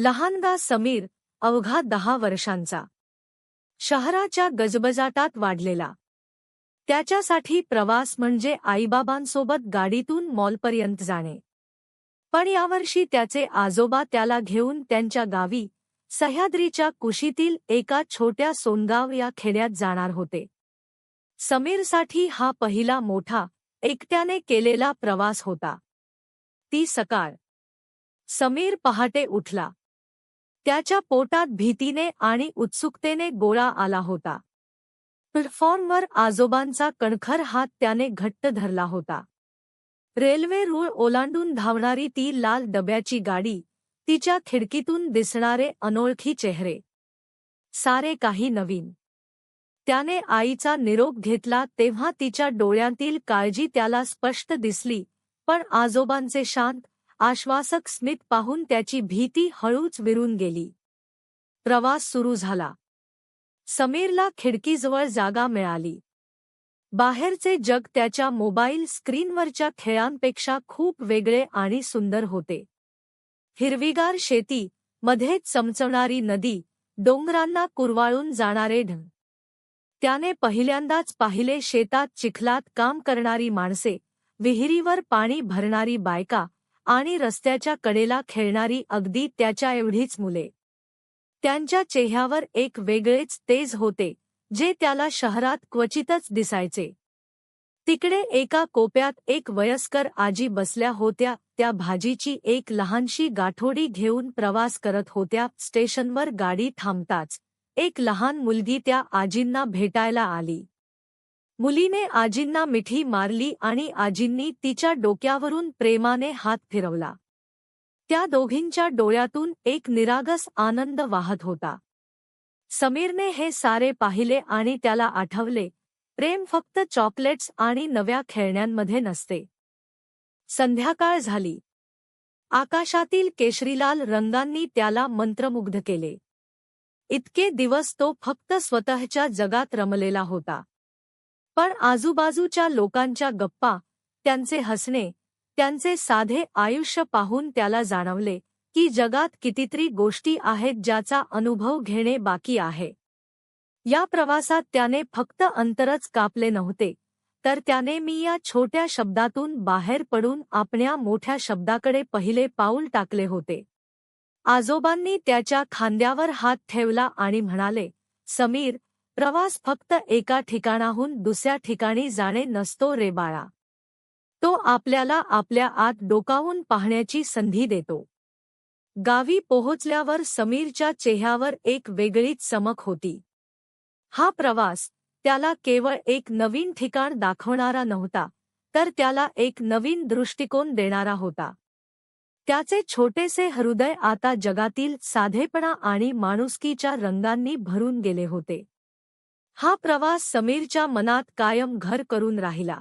लहानगा समीर, अवघा 10 वर्षांचा. शहराच्या गजबजाटात वाढलेला. त्याच्यासाठी प्रवास म्हणजे आईबाबांसोबत गाडीतून मॉलपर्यंत जाणे. पण यावर्षी त्याचे आजोबा त्याला घेऊन त्यांच्या गावी, सह्याद्रीच्या कुशीतील एका छोट्या सोनगाव या खेड्यात जाणार होते. समीरसाठी हा पहिला मोठा, एकट्याने केलेला प्रवास होता. ती सकाळ. समीर पहाटे उठला. त्याच्या पोटात भीतीने आणि उत्सुकतेने गोळा आला होता. प्लॅटफॉर्मवर आजोबांचा कणखर हात त्याने घट्ट धरला होता. रेल्वे रूळ ओलांडून धावणारी ती लाल डब्याची गाडी, तिच्या खिडकीतून दिसणारे अनोळखी चेहरे. सारे काही नवीन. त्याने आईचा निरोप घेतला तेव्हा तिच्या डोळ्यांतील काळजी त्याला स्पष्ट दिसली, पण आजोबांचे शांत, आश्वासक स्मित पाहून त्याची भीती हळूच विरून गेली. प्रवास सुरू झाला. समीरला खिडकीजवळ जागा मिळाली. बाहेरचे जग त्याच्या मोबाईल स्क्रीनवरच्या खेळांपेक्षा खूप वेगळे आणि सुंदर होते. हिरवीगार शेती, मध्येच चमचमणारी नदी, डोंगरांना कुरवाळून जाणारे ढग. त्याने पहिल्यांदाच पाहिले शेतात चिखलात काम करणारी माणसे, विहिरीवर पाणी भरणारी बायका आणि रस्त्याच्या कडेला खेळणारी अगदी त्याच्या एवढीच मुले. त्यांच्या चेहऱ्यावर एक वेगळेच तेज होते, जे त्याला शहरात क्वचितच दिसायचे. तिकडे एका कोपऱ्यात एक वयस्कर आजी बसल्या होत्या, त्या भाजीची एक लहानशी गाठोडी घेऊन प्रवास करत होत्या. स्टेशनवर गाडी थांबताच एक लहान मुलगी त्या आजींना भेटायला आली. मुलीने आजींना मिठी मारली आणि आजींनी तिच्या डोक्यावरून प्रेमाने हात फिरवला. त्या दोघींच्या डोळ्यातून एक निरागस आनंद वाहत होता. समीरने हे सारे पाहिले आणि त्याला आठवले, प्रेम फक्त चॉकलेट्स आणि नव्या खेळण्यांमध्ये नसते. संध्याकाळ झाली. आकाशातील केशरीलाल रंगांनी त्याला मंत्रमुग्ध केले. इतके दिवस तो फक्त स्वतःच्या जगात रमलेला होता. पण आजूबाजूच्या लोकांच्या गप्पा, त्यांचे हसणे, त्यांचे साधे आयुष्य पाहून त्याला जाणवले की जगात कितीतरी गोष्टी आहेत ज्याचा अनुभव घेणे बाकी आहे. या प्रवासात त्याने फक्त अंतरच कापले नव्हते, तर त्याने मी या छोट्या शब्दातून बाहेर पडून आपल्या मोठ्या शब्दाकडे पहिले पाऊल टाकले होते. आजोबांनी त्याच्या खांद्यावर हात ठेवला आणि म्हणाले, समीर, प्रवास फक्त एका ठिकाणाहून दुसऱ्या ठिकाणी जाणे नसतो रे बाळा. तो आपल्याला आपल्या आत डोकावून पाहण्याची संधी देतो. गावी पोहोचल्यावर समीरच्या चेहऱ्यावर एक वेगळीच चमक होती. हा प्रवास त्याला केवळ एक नवीन ठिकाण दाखवणारा नव्हता, तर त्याला एक नवीन दृष्टिकोन देणारा होता. त्याचे छोटेसे हृदय आता जगातील साधेपणा आणि माणुसकीच्या रंगांनी भरून गेले होते. हा प्रवास समीरच्या मनात कायम घर करून राहिला.